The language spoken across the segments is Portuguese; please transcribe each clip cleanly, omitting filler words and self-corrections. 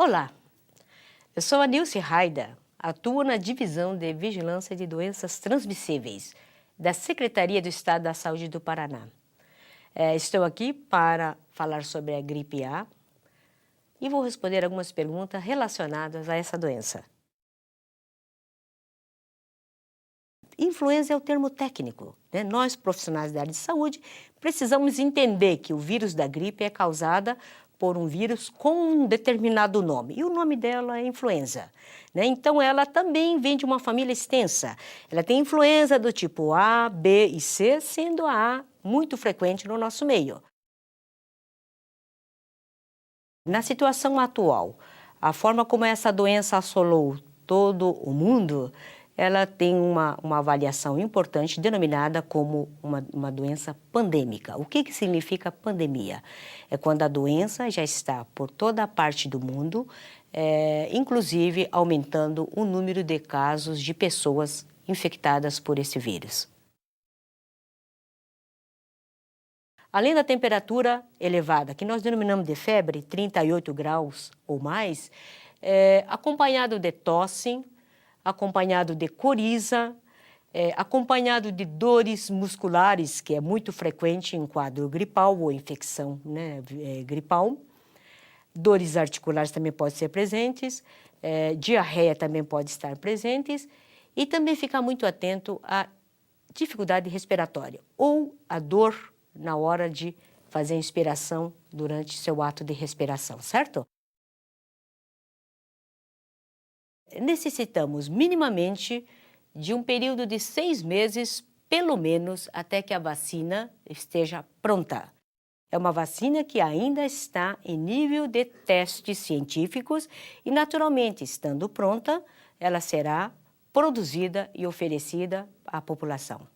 Olá, eu sou a Nilce Raida, atuo na Divisão de Vigilância de Doenças Transmissíveis da Secretaria do Estado da Saúde do Paraná. Estou aqui para falar sobre a gripe A e vou responder algumas perguntas relacionadas a essa doença. Influenza é o termo técnico, né? Nós, profissionais da área de saúde, precisamos entender que o vírus da gripe é causada por um vírus com um determinado nome, e o nome dela é influenza, né? Então, ela também vem de uma família extensa. Ela tem influenza do tipo A, B e C, sendo a A muito frequente no nosso meio. Na situação atual, a forma como essa doença assolou todo o mundo, ela tem uma avaliação importante denominada como uma doença pandêmica. O que significa pandemia? É quando a doença já está por toda a parte do mundo, inclusive aumentando o número de casos de pessoas infectadas por esse vírus. Além da temperatura elevada, que nós denominamos de febre, 38 graus ou mais, acompanhado de tosse, acompanhado de coriza, acompanhado de dores musculares, que é muito frequente em quadro gripal ou infecção, né, gripal. Dores articulares também podem ser presentes, diarreia também pode estar presentes, e também ficar muito atento à dificuldade respiratória ou à dor na hora de fazer a inspiração durante seu ato de respiração, certo? Necessitamos minimamente de um período de 6 meses, pelo menos, até que a vacina esteja pronta. É uma vacina que ainda está em nível de testes científicos e, naturalmente, estando pronta, ela será produzida e oferecida à população.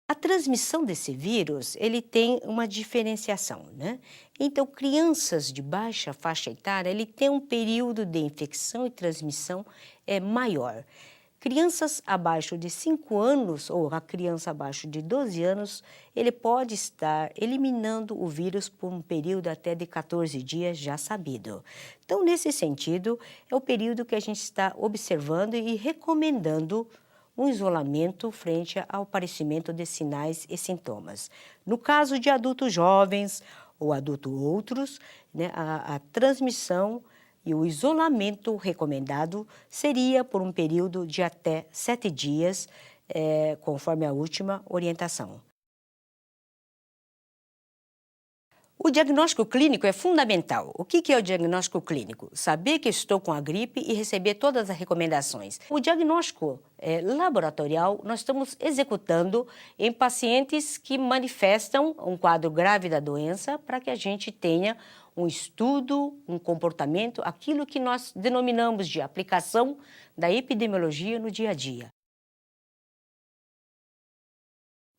A transmissão desse vírus, ele tem uma diferenciação, né? Então, crianças de baixa faixa etária, ele tem um período de infecção e transmissão maior. Crianças abaixo de 5 anos ou a criança abaixo de 12 anos, ele pode estar eliminando o vírus por um período até de 14 dias já sabido. Então, nesse sentido, é o período que a gente está observando e recomendando um isolamento frente ao aparecimento de sinais e sintomas. No caso de adultos jovens ou adultos outros, né, a transmissão e o isolamento recomendado seria por um período de até 7 dias, conforme a última orientação. O diagnóstico clínico é fundamental. O que é o diagnóstico clínico? Saber que estou com a gripe e receber todas as recomendações. O diagnóstico laboratorial nós estamos executando em pacientes que manifestam um quadro grave da doença para que a gente tenha um estudo, um comportamento, aquilo que nós denominamos de aplicação da epidemiologia no dia a dia.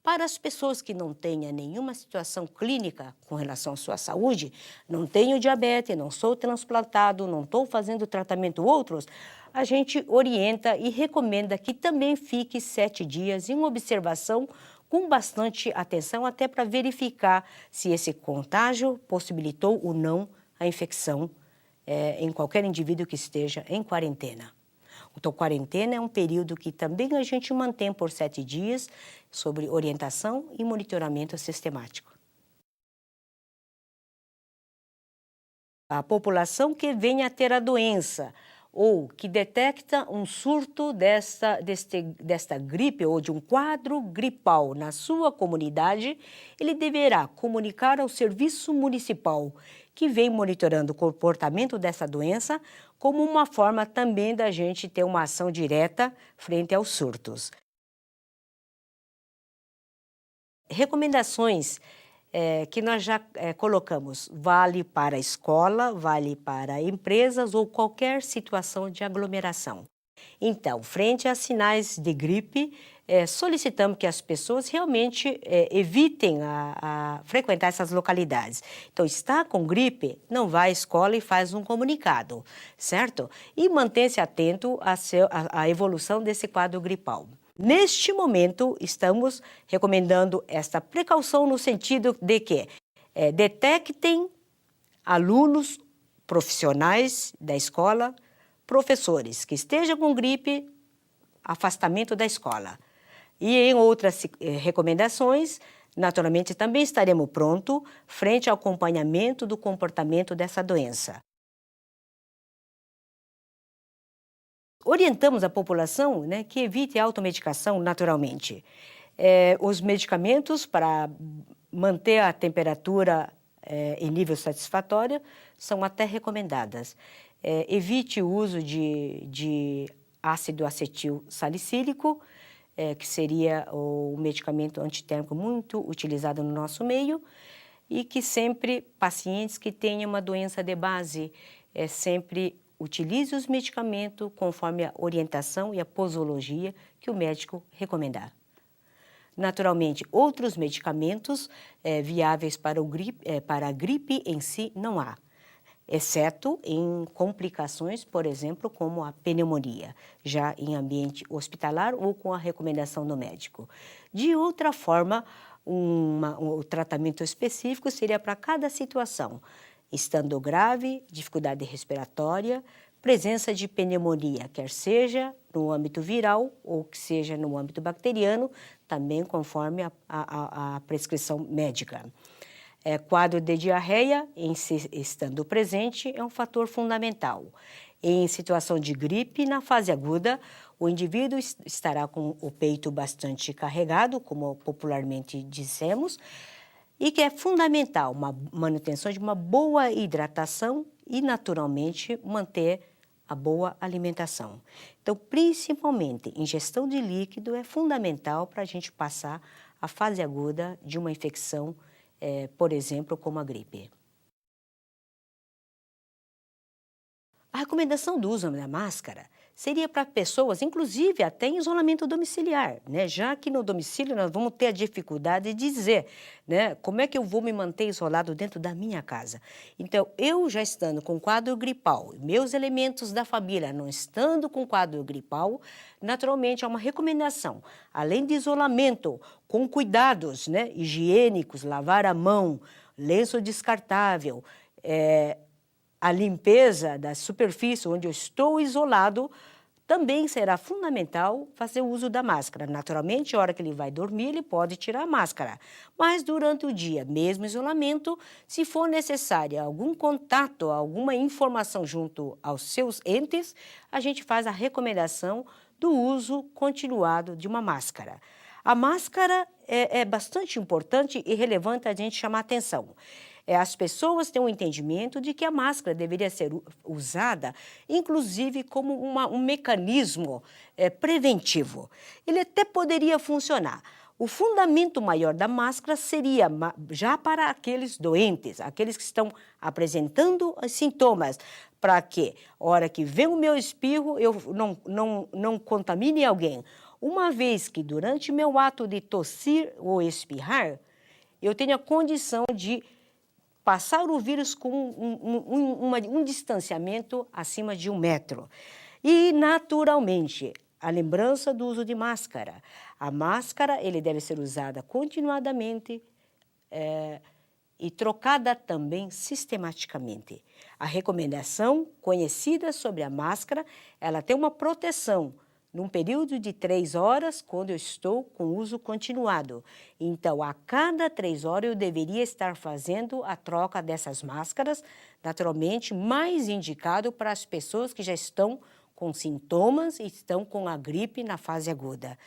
Para as pessoas que não tenham nenhuma situação clínica com relação à sua saúde, não tenho diabetes, não sou transplantado, não estou fazendo tratamento outros, a gente orienta e recomenda que também fique 7 dias em observação com bastante atenção, até para verificar se esse contágio possibilitou ou não a infecção em qualquer indivíduo que esteja em quarentena. Então, quarentena é um período que também a gente mantém por 7 dias sobre orientação e monitoramento sistemático. A população que venha a ter a doença ou que detecta um surto desta gripe ou de um quadro gripal na sua comunidade, ele deverá comunicar ao Serviço Municipal, que vem monitorando o comportamento dessa doença, como uma forma também da gente ter uma ação direta frente aos surtos. Recomendações que nós já colocamos, vale para a escola, vale para empresas ou qualquer situação de aglomeração. Então, frente a sinais de gripe, solicitamos que as pessoas realmente evitem a frequentar essas localidades. Então, está com gripe, não vai à escola e faz um comunicado, certo? E mantenha-se atento à evolução desse quadro gripal. Neste momento, estamos recomendando esta precaução no sentido de que detectem alunos, profissionais da escola, professores que estejam com gripe, afastamento da escola. E em outras recomendações, naturalmente também estaremos prontos frente ao acompanhamento do comportamento dessa doença. Orientamos a população, né, que evite a automedicação naturalmente. Os medicamentos para manter a temperatura em nível satisfatório são até recomendadas. Evite o uso de ácido acetil salicílico, que seria o medicamento antitérmico muito utilizado no nosso meio, e que sempre pacientes que tenham uma doença de base, sempre utilize os medicamentos conforme a orientação e a posologia que o médico recomendar. Naturalmente, outros medicamentos viáveis para a gripe em si não há, exceto em complicações, por exemplo, como a pneumonia, já em ambiente hospitalar ou com a recomendação do médico. De outra forma, o tratamento específico seria para cada situação, estando grave, dificuldade respiratória, presença de pneumonia, quer seja no âmbito viral ou que seja no âmbito bacteriano, também conforme a prescrição médica. Quadro de diarreia, estando presente, é um fator fundamental. Em situação de gripe, na fase aguda, o indivíduo estará com o peito bastante carregado, como popularmente dissemos, e que é fundamental uma manutenção de uma boa hidratação e, naturalmente, manter a boa alimentação. Então, principalmente, ingestão de líquido é fundamental para a gente passar a fase aguda de uma infecção, por exemplo, como a gripe. A recomendação do uso da máscara seria para pessoas, inclusive até em isolamento domiciliar, né? Já que no domicílio nós vamos ter a dificuldade de dizer, né, como é que eu vou me manter isolado dentro da minha casa. Então, eu já estando com quadro gripal, meus elementos da família não estando com quadro gripal, naturalmente é uma recomendação, além de isolamento, com cuidados, né, higiênicos, lavar a mão, lenço descartável, a limpeza da superfície onde eu estou isolado, também será fundamental fazer o uso da máscara. Naturalmente, a hora que ele vai dormir, ele pode tirar a máscara. Mas durante o dia, mesmo isolamento, se for necessário algum contato, alguma informação junto aos seus entes, a gente faz a recomendação do uso continuado de uma máscara. A máscara é bastante importante e relevante a gente chamar atenção. As pessoas têm um entendimento de que a máscara deveria ser usada, inclusive, como um mecanismo preventivo. Ele até poderia funcionar. O fundamento maior da máscara seria já para aqueles doentes, aqueles que estão apresentando sintomas, para que, a hora que vem o meu espirro, eu não contamine alguém. Uma vez que, durante meu ato de tossir ou espirrar, eu tenho a condição de passar o vírus com um distanciamento acima de 1 metro. E, naturalmente, a lembrança do uso de máscara. A máscara ele deve ser usada continuadamente e trocada também sistematicamente. A recomendação conhecida sobre a máscara, ela tem uma proteção num período de 3 horas, quando eu estou com uso continuado. Então, a cada 3 horas, eu deveria estar fazendo a troca dessas máscaras, naturalmente, mais indicado para as pessoas que já estão com sintomas e estão com a gripe na fase aguda.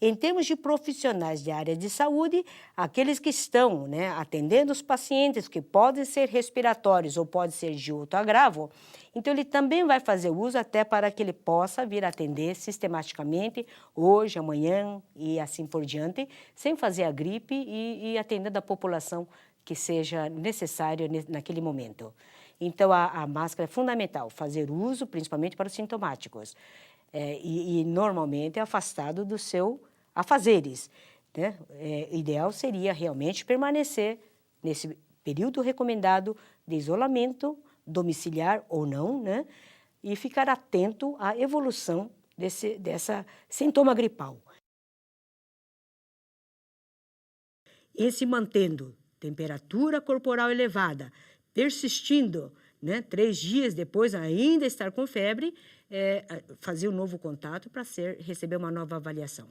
Em termos de profissionais de área de saúde, aqueles que estão atendendo os pacientes que podem ser respiratórios ou podem ser de outro agravo, então ele também vai fazer uso até para que ele possa vir atender sistematicamente, hoje, amanhã e assim por diante, sem fazer a gripe e atendendo a população que seja necessária naquele momento. Então, a máscara é fundamental, fazer uso principalmente para os sintomáticos e normalmente é afastado do seu afazeres, né? Ideal seria realmente permanecer nesse período recomendado de isolamento, domiciliar ou não, né? E ficar atento à evolução dessa sintoma gripal. E se mantendo temperatura corporal elevada, persistindo, né, 3 dias depois ainda estar com febre, fazer um novo contato para receber uma nova avaliação.